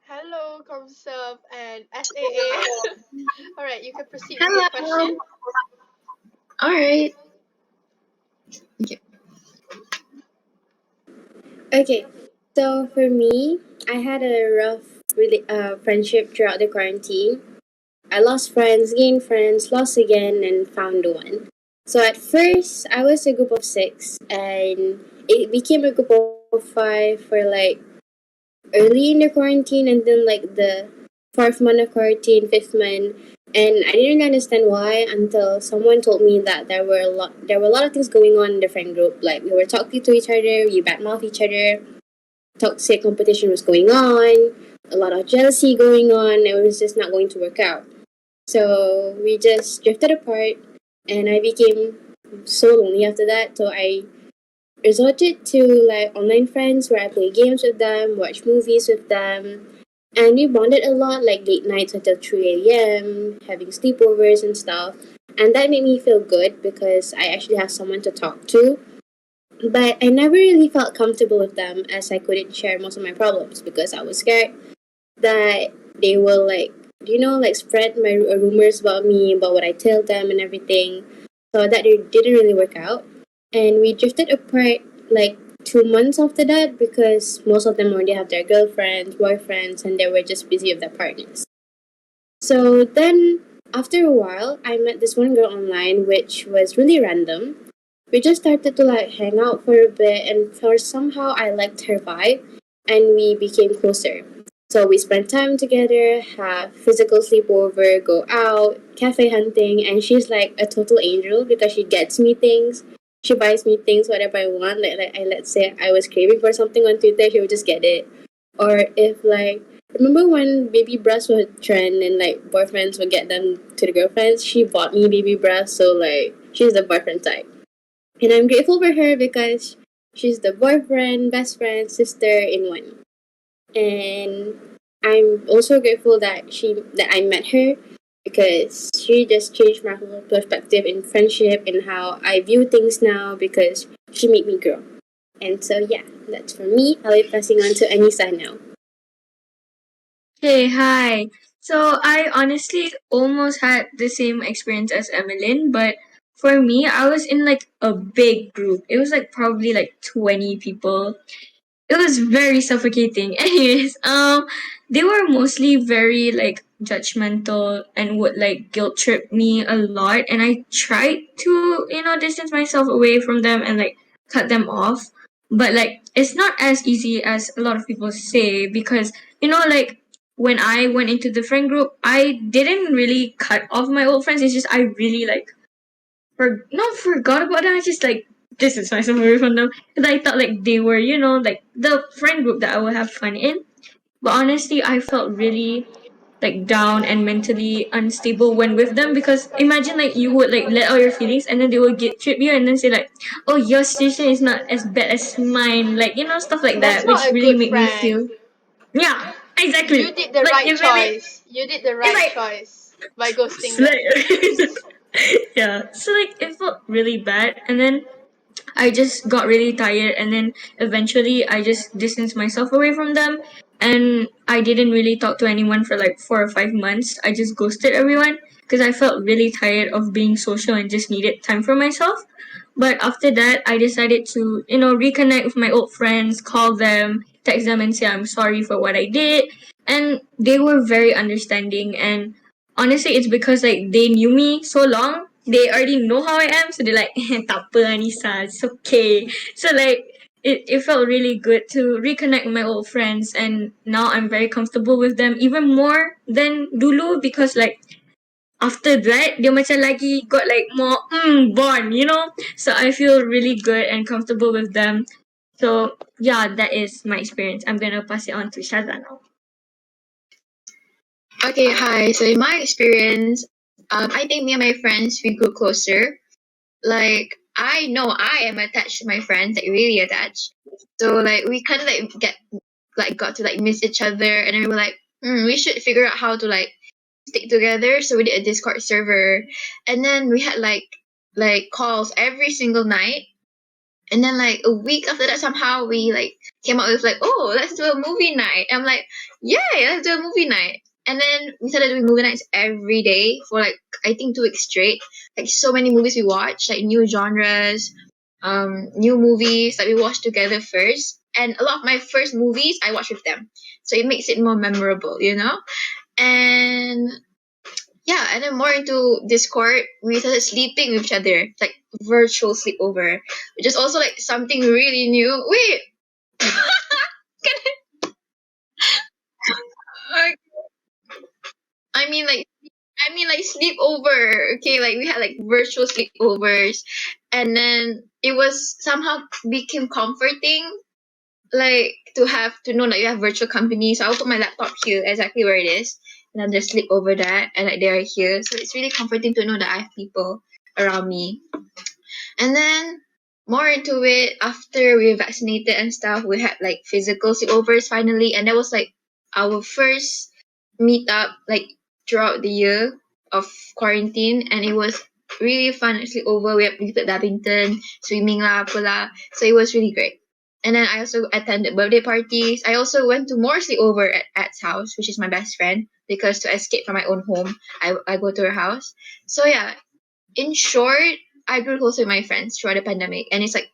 Hello, Comsub and SAA. All right, you can proceed with your question. Hello. All right. Okay. Okay, so for me, I had a rough friendship throughout the quarantine. I lost friends, gained friends, lost again, and found one. So at first, I was a group of six, and it became a group of five for like early in the quarantine, and then like the fourth month of quarantine, fifth month, and I didn't understand why until someone told me that there were a lot of things going on in the friend group. Like we were talking to each other, we badmouth each other, toxic competition was going on, a lot of jealousy going on. It was just not going to work out. So we just drifted apart, and I became so lonely after that. So I resorted to like online friends where I play games with them, watch movies with them, and we bonded a lot, like late nights until 3 a.m., having sleepovers and stuff. And that made me feel good because I actually have someone to talk to, but I never really felt comfortable with them as I couldn't share most of my problems because I was scared that they will like like spread my rumors about me, about what I tell them and everything. So that it didn't really work out, and we drifted apart like 2 months after that because most of them already have their girlfriends, boyfriends, and they were just busy with their partners. So then, after a while, I met this one girl online, which was really random. We just started to like hang out for a bit, and for somehow I liked her vibe, and we became closer. So we spent time together, have physical sleepover, go out, cafe hunting, and she's like a total angel because she gets me things. She buys me things whatever I want. Let's say I was craving for something on Twitter, she would just get it. Or if like remember when baby breasts were trend and like boyfriends would get them to the girlfriends? She bought me baby breasts, so like she's the boyfriend type. And I'm grateful for her because she's the boyfriend, best friend, sister in one. And I'm also grateful that I met her because she just changed my whole perspective in friendship and how I view things now because she made me grow. And so yeah, that's for me. I'll be passing on to Anissa now. Hey, hi. So I honestly almost had the same experience as Emmeline, but for me, I was in like a big group. It was like probably like 20 people. It was very suffocating. Anyways, they were mostly very like judgmental and would like guilt trip me a lot, and I tried to distance myself away from them and like cut them off. But like it's not as easy as a lot of people say because like when I went into the friend group, I didn't really cut off my old friends. It's just I really like not forgot about them. I just like distance myself away from them because I thought like they were like the friend group that I would have fun in. But honestly, I felt really like down and mentally unstable when with them because imagine like you would like let out your feelings and then they will get trip you and then say like, oh, your situation is not as bad as mine, like stuff like That's that, which not a really good made me friend. feel yeah, You exactly. did the Like right it really choice. You did the it's right like choice by ghosting them. like yeah, so like it felt really bad and then I just got really tired and then eventually I just distanced myself away from them and I didn't really talk to anyone for like 4 or 5 months. I just ghosted everyone because I felt really tired of being social and just needed time for myself. But after that, I decided to, reconnect with my old friends, call them, text them, and say I'm sorry for what I did. And they were very understanding. And honestly, it's because like they knew me so long, they already know how I am. So they're like, tak apa, Anissa, it's okay. So like, it felt really good to reconnect with my old friends. And now I'm very comfortable with them even more than dulu because like after that dia macam lagi got like more bond, so I feel really good and comfortable with them. So yeah, that is my experience. I'm gonna pass it on to Shaza now. Okay, hi. So in my experience, I think me and my friends we grew closer. Like I know I am attached to my friends, like really attached. So like we kind of like got to like miss each other, and then we were like, we should figure out how to like stick together. So we did a Discord server, and then we had like calls every single night. And then like a week after that, somehow we like came out with like, oh, let's do a movie night. I'm like, yeah, let's do a movie night. And then we started doing movie nights every day for like I think 2 weeks straight. Like so many movies we watched, like new genres, new movies that we watched together first. And a lot of my first movies I watched with them. So it makes it more memorable, you know? And yeah, and then more into Discord, we started sleeping with each other, like virtual sleepover, which is also like something really new. Wait, I I mean like I mean, sleepover. Okay, like we had like virtual sleepovers, and then it was somehow became comforting, like to have to know that you have virtual company. So I'll put my laptop here, exactly where it is, and I'll just sleep over that, and like they're here. So it's really comforting to know that I have people around me. And then more into it after we vaccinated and stuff, we had like physical sleepovers finally, and that was like our first meetup like throughout the year of quarantine, and it was really fun at sleepover. We played badminton, swimming lah, pula. So it was really great. And then I also attended birthday parties. I also went to more sleepover at's house, which is my best friend, because to escape from my own home, I go to her house. So yeah, in short, I grew close with my friends throughout the pandemic, and it's like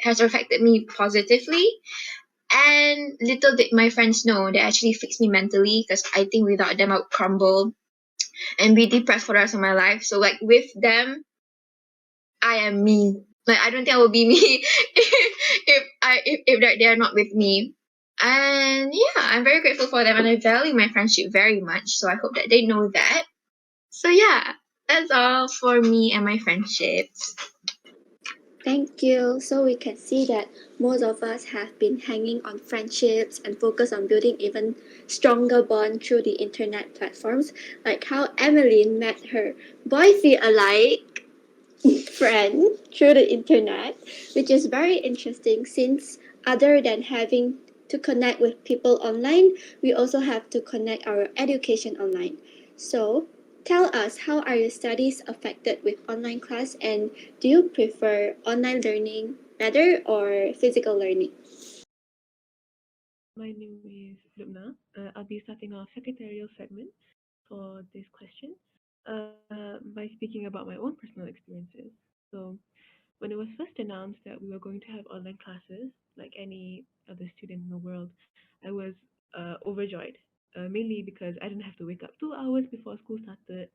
has affected me positively. And little did my friends know they actually fixed me mentally, because I think without them I would crumble and be depressed for the rest of my life. So like with them, I am me. Like I don't think I will be me if they are not with me. And yeah, I'm very grateful for them, and I value my friendship very much. So I hope that they know that. So yeah, that's all for me and my friendships. Thank you. So we can see that most of us have been hanging on friendships and focus on building even stronger bond through the internet platforms, like how Emmeline met her boyfriend alike friend through the internet, which is very interesting since other than having to connect with people online, we also have to connect our education online. So, tell us, how are your studies affected with online class, and do you prefer online learning better or physical learning? My name is Lubna. I'll be starting our secretarial segment for this question by speaking about my own personal experiences. So, when it was first announced that we were going to have online classes, like any other student in the world, I was overjoyed, mainly because I didn't have to wake up 2 hours before school started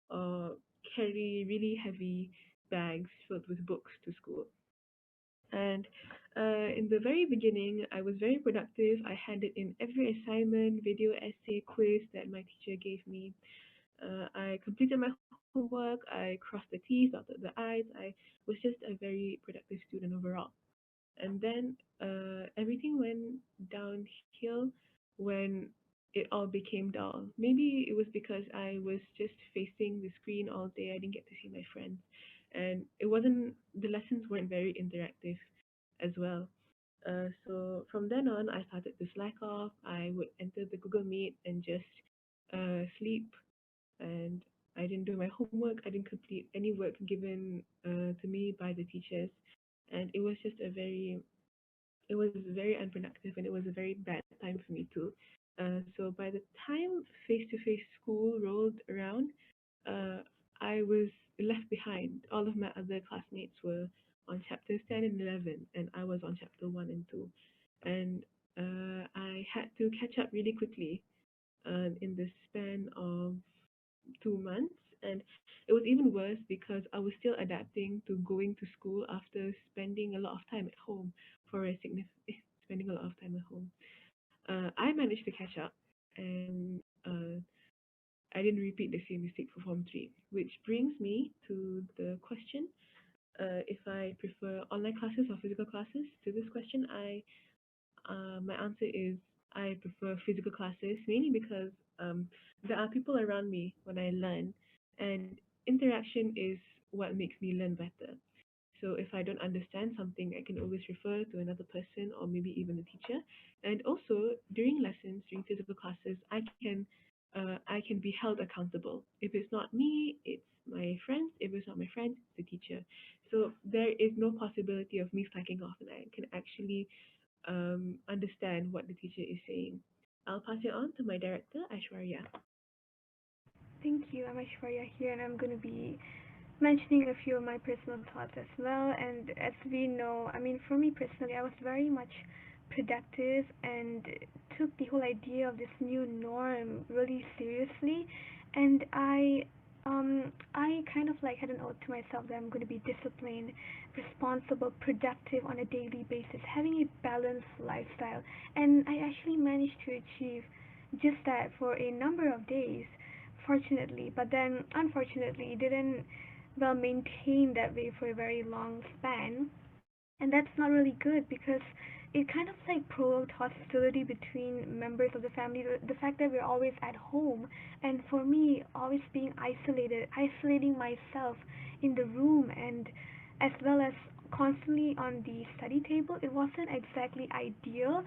or carry really heavy bags filled with books to school. And in the very beginning, I was very productive. I handed in every assignment, video essay, quiz that my teacher gave me. I completed my homework. I crossed the T's, dotted the I's. I was just a very productive student overall. And then everything went downhill when it all became dull. Maybe it was because I was just facing the screen all day. I didn't get to see my friends, and it wasn't the lessons weren't very interactive as well. So from then on, I started to slack off. I would enter the Google Meet and just sleep, and I didn't do my homework. I didn't complete any work given to me by the teachers, and it was very unproductive, and it was a very bad time for me too. So by the time face-to-face school rolled around, uh, I was left behind. All of my other classmates were on chapters 10 and 11, and I was on chapter 1 and 2. And I had to catch up really quickly in the span of 2 months. And it was even worse because I was still adapting to going to school after spending a lot of time at home for a significant spending a lot of time at home. I managed to catch up, and I didn't repeat the same mistake for Form 3, which brings me to the question if I prefer online classes or physical classes. To this question, my answer is I prefer physical classes, mainly because there are people around me when I learn, and interaction is what makes me learn better. So if I don't understand something, I can always refer to another person or maybe even a teacher. And also during lessons, during physical classes, I can be held accountable. If it's not me, it's my friends. If it's not my friends, it's the teacher. So there is no possibility of me slacking off, and I can actually understand what the teacher is saying. I'll pass it on to my director, Aishwarya. Thank you. I'm Aishwarya here, and I'm going to be mentioning a few of my personal thoughts as well. And as we know, I mean, for me personally, I was very much productive and took the whole idea of this new norm really seriously. And I kind of like had an oath to myself that I'm going to be disciplined, responsible, productive on a daily basis, having a balanced lifestyle. And I actually managed to achieve just that for a number of days, fortunately. But then, unfortunately, it didn't well maintain that way for a very long span, and that's not really good because it kind of like provoked hostility between members of the family. The fact that we're always at home, and for me always being isolating myself in the room, and as well as constantly on the study table, it wasn't exactly ideal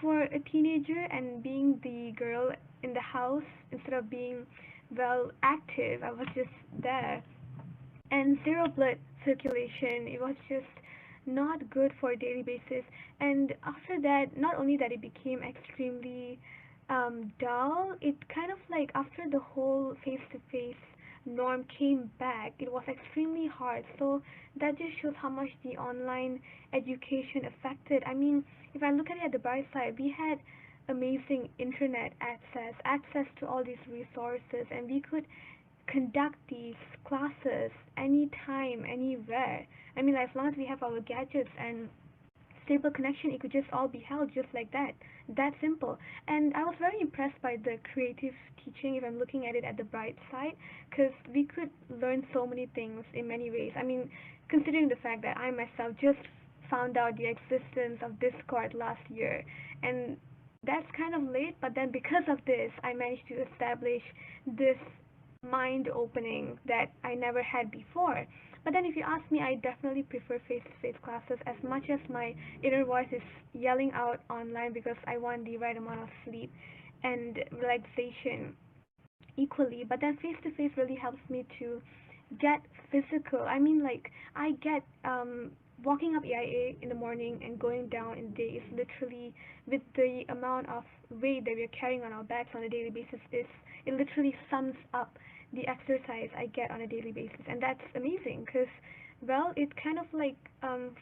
for a teenager. And being the girl in the house, instead of being well active, I was just there, and zero blood circulation. It was just not good for a daily basis. And after that, not only that, it became extremely dull. It kind of like after the whole face-to-face norm came back, it was extremely hard. So that just shows how much the online education affected. I mean, if I look at it at the bright side, we had amazing internet access to all these resources, and we could conduct these classes anytime, anywhere. I mean, as long as we have our gadgets and stable connection, it could just all be held just like that. That simple. And I was very impressed by the creative teaching, if I'm looking at it at the bright side, because we could learn so many things in many ways. I mean, considering the fact that I myself just found out the existence of Discord last year, and that's kind of late, but then because of this, I managed to establish this mind opening that I never had before. But then if you ask me, I definitely prefer face-to-face classes as much as my inner voice is yelling out online because I want the right amount of sleep and relaxation equally. But then face-to-face really helps me to get physical. I mean, like, I get walking up EIA in the morning and going down in the day is literally, with the amount of weight that we're carrying on our backs on a daily basis, is it literally sums up the exercise I get on a daily basis. And that's amazing because, well, it kind of like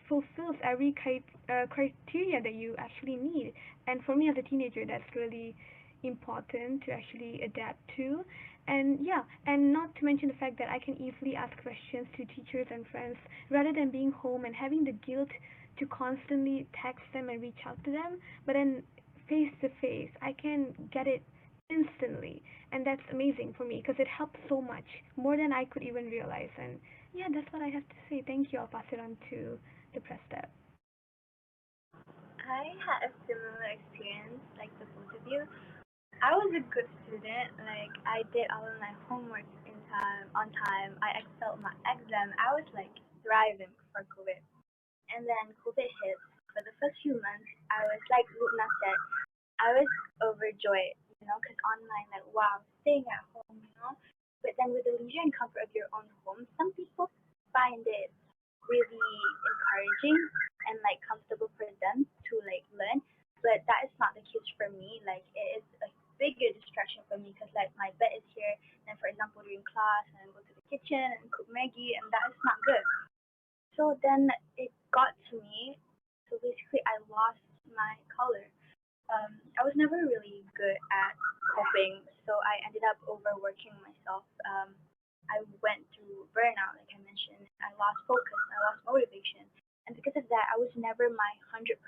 fulfills every criteria that you actually need. And for me as a teenager, that's really important to actually adapt to. And yeah, and not to mention the fact that I can easily ask questions to teachers and friends rather than being home and having the guilt to constantly text them and reach out to them. But then face to face, I can get it instantly, and that's amazing for me because it helps so much more than I could even realize. And yeah, that's what I have to say. Thank you. I'll pass it on to the press step. I had a similar experience like the both of you. I was a good student. Like I did all of my homework in time, on time. I excelled my exam. I was like thriving before COVID. And then COVID hit. For the first few months, I was like Lubna said, I was overjoyed, because online, like wow, staying at home. But then with the leisure and comfort of your own home, some people find it really encouraging and like comfortable for them to like learn. But that is not the case for me. Like it is a bigger distraction for me because like my bed is here, and for example during class, and go to the kitchen and cook Maggie, and that is not good. So then it got to me. So basically, I lost my color. I was never really good at coping, so I ended up overworking myself. I went through burnout, like I mentioned. I lost focus, I lost motivation, and because of that, I was never my 100%,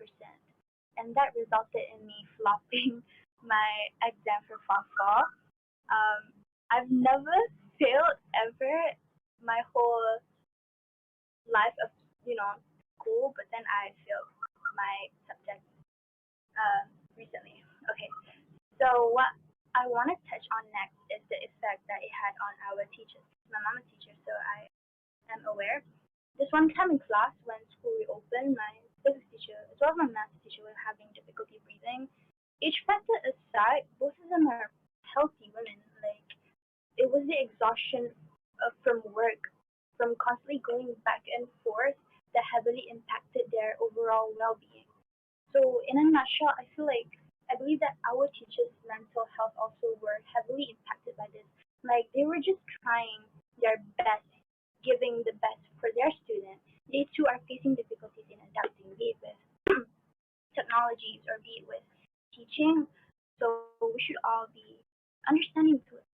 and that resulted in me flopping my exam for FAFA. I've never failed ever my whole life of school, but then I failed my subject recently. Okay, so what I want to touch on next is the effect that it had on our teachers. My mom is a teacher, so I am aware. This one time in class when school reopened, my physics teacher as well as my math teacher were having difficulty breathing. Each factor aside, both of them are healthy women. Like it was the exhaustion from work, from constantly going back and forth that heavily impacted their overall well-being. So in a nutshell, I feel like I believe that our teachers' mental health also were heavily impacted by this. Like they were just trying their best, giving the best for their students. They too are facing difficulties in adapting, be it with technologies or be it with teaching. So we should all be understanding to it.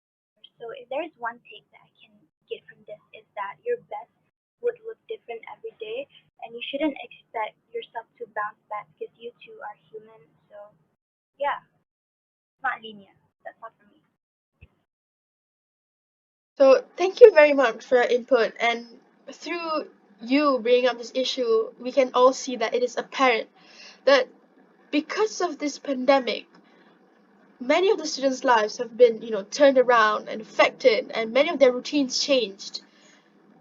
So if there is one take that I can get from this is that your best would look different every day and you shouldn't expect yourself to bounce back because you too are human. So yeah, it's not linear. That's all for me. So thank you very much for your input. And through you bringing up this issue, we can all see that it is apparent that because of this pandemic, many of the students' lives have been, turned around and affected, and many of their routines changed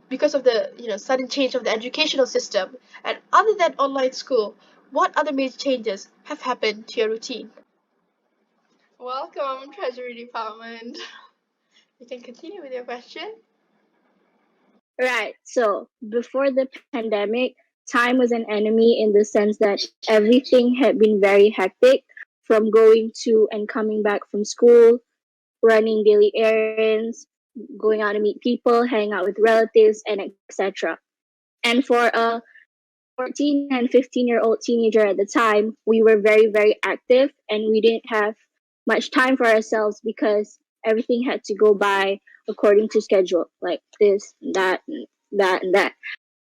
because of the, sudden change of the educational system. And other than online school, what other major changes have happened to your routine? Welcome, Treasury Department. You can continue with your question. Right. So before the pandemic, time was an enemy in the sense that everything had been very hectic from going to and coming back from school, running daily errands, going out to meet people, hanging out with relatives, and etc. And for a 14 and 15-year-old teenager at the time, we were very, very active and we didn't have much time for ourselves because everything had to go by according to schedule, like this, that, and that, and that.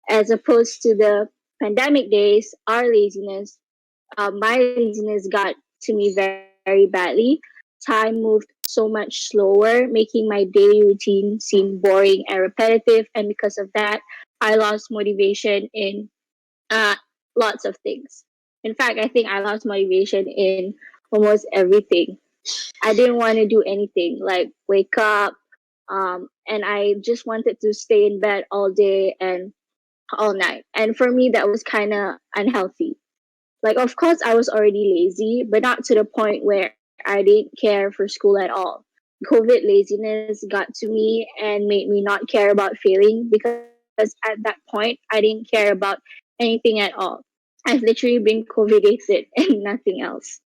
As opposed to the pandemic days, my laziness got to me very, very badly. Time moved so much slower, making my daily routine seem boring and repetitive. And because of that, I lost motivation in uh, lots of things. In fact, I think I lost motivation in almost everything. I didn't want to do anything like wake up, and I just wanted to stay in bed all day and all night. And for me, that was kind of unhealthy. Like, of course, I was already lazy, but not to the point where I didn't care for school at all. COVID laziness got to me and made me not care about failing because at that point, I didn't care about anything at all. I've literally been COVIDated and nothing else.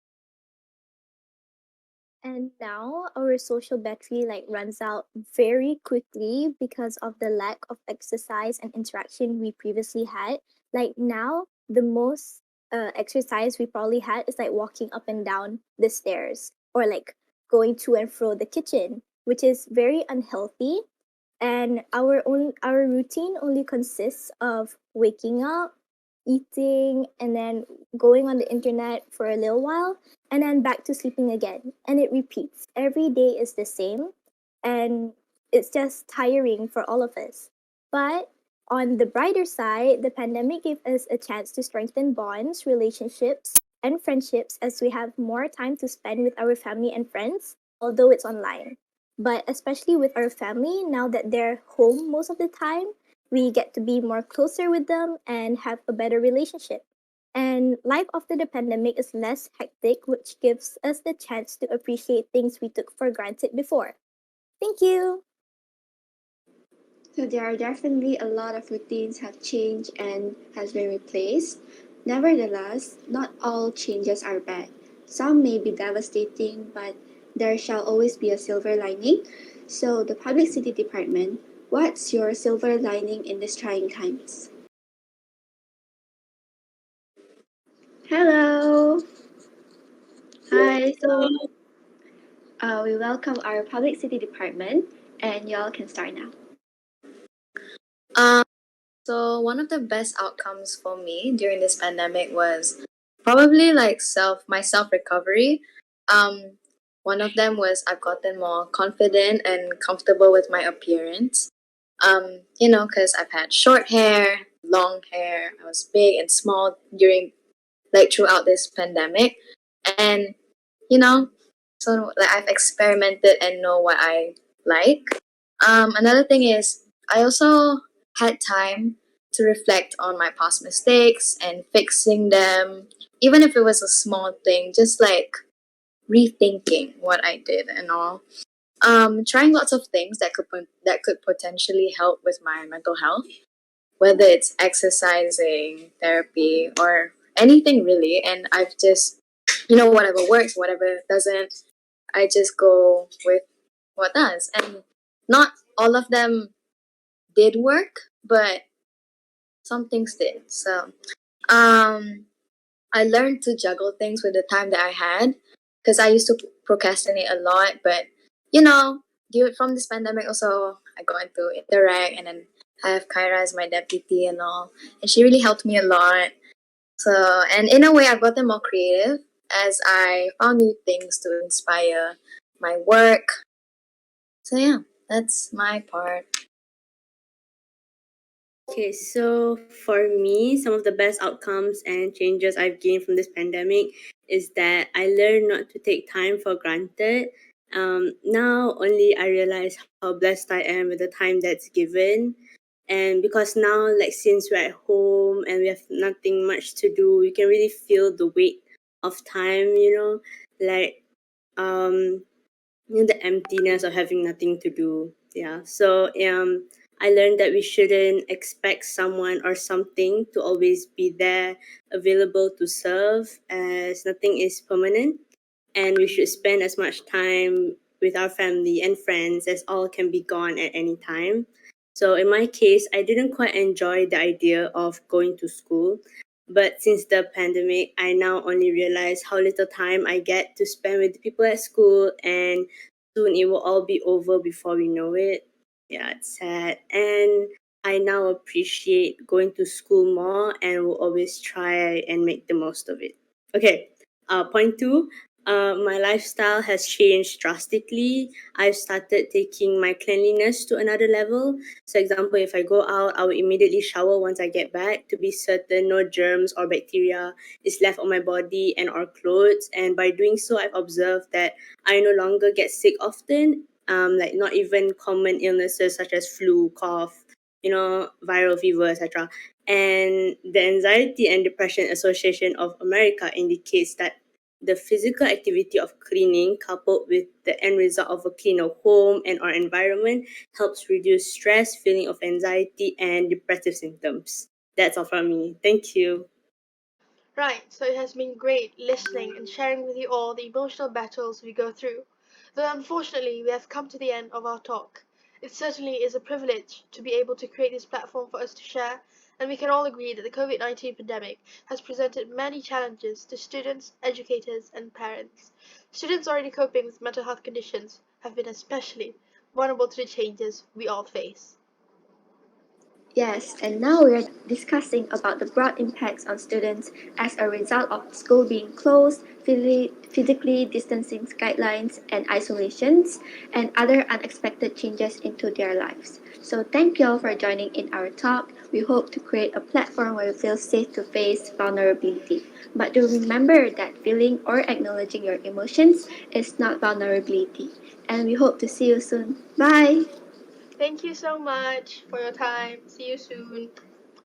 And now our social battery runs out very quickly because of the lack of exercise and interaction we previously had. Like now, the most exercise we probably had is like walking up and down the stairs or like going to and fro the kitchen, which is very unhealthy. And our routine only consists of waking up, eating, and then going on the internet for a little while, and then back to sleeping again. And it repeats. Every day is the same, and it's just tiring for all of us. But on the brighter side, the pandemic gave us a chance to strengthen bonds, relationships, and friendships as we have more time to spend with our family and friends, although it's online. But especially with our family, now that they're home most of the time, we get to be more closer with them and have a better relationship. And life after the pandemic is less hectic, which gives us the chance to appreciate things we took for granted before. Thank you. So there are definitely a lot of routines have changed and has been replaced. Nevertheless, not all changes are bad. Some may be devastating, but there shall always be a silver lining. So the Public City Department, what's your silver lining in these trying times? Hello. Hi. We welcome our Public City Department, and y'all can start now. Um, so one of the best outcomes for me during this pandemic was probably like self recovery. Um, One of them was I've gotten more confident and comfortable with my appearance. Because I've had short hair, long hair. I was big and small during like throughout this pandemic, and you know, so like I've experimented and know what I like. Another thing is I also had time to reflect on my past mistakes and fixing them, even if it was a small thing, just like rethinking what I did and all. Trying lots of things that could potentially help with my mental health, whether it's exercising, therapy, or anything really. And I've just, whatever works, whatever doesn't, I just go with what does. And not all of them did work, but some things did. So, um, I learned to juggle things with the time that I had because I used to procrastinate a lot. But, you know, from this pandemic, also, I got into Interact, and then I have Kyra as my deputy and all. And she really helped me a lot. So, and in a way, I've gotten more creative as I found new things to inspire my work. So, yeah, that's my part. Okay, so for me, some of the best outcomes and changes I've gained from this pandemic is that I learned not to take time for granted. Now only I realize how blessed I am with the time that's given. And because now, like, since we're at home and we have nothing much to do, we can really feel the weight of time, like, um, the emptiness of having nothing to do. Yeah. So I learned that we shouldn't expect someone or something to always be there available to serve, as nothing is permanent, and we should spend as much time with our family and friends as all can be gone at any time. So in my case, I didn't quite enjoy the idea of going to school. But since the pandemic, I now only realize how little time I get to spend with the people at school, and soon it will all be over before we know it. Yeah, it's sad. And I now appreciate going to school more and will always try and make the most of it. Okay, point two, my lifestyle has changed drastically. I've started taking my cleanliness to another level. So, example, if I go out, I will immediately shower once I get back to be certain no germs or bacteria is left on my body and or clothes. And by doing so, I've observed that I no longer get sick often. Like not even common illnesses such as flu, cough, viral fever, etc. And the Anxiety and Depression Association of America indicates that the physical activity of cleaning, coupled with the end result of a cleaner home and our environment, helps reduce stress, feeling of anxiety, and depressive symptoms. That's all from me. Thank you. Right, so it has been great listening and sharing with you all the emotional battles we go through. Though unfortunately, we have come to the end of our talk. It certainly is a privilege to be able to create this platform for us to share, and we can all agree that the COVID-19 pandemic has presented many challenges to students, educators, and parents. Students already coping with mental health conditions have been especially vulnerable to the changes we all face. Yes, and now we are discussing about the broad impacts on students as a result of school being closed, physically distancing guidelines and isolations, and other unexpected changes into their lives. So thank you all for joining in our talk. We hope to create a platform where you feel safe to face vulnerability. But do remember that feeling or acknowledging your emotions is not vulnerability. And we hope to see you soon. Bye! Thank you so much for your time. See you soon.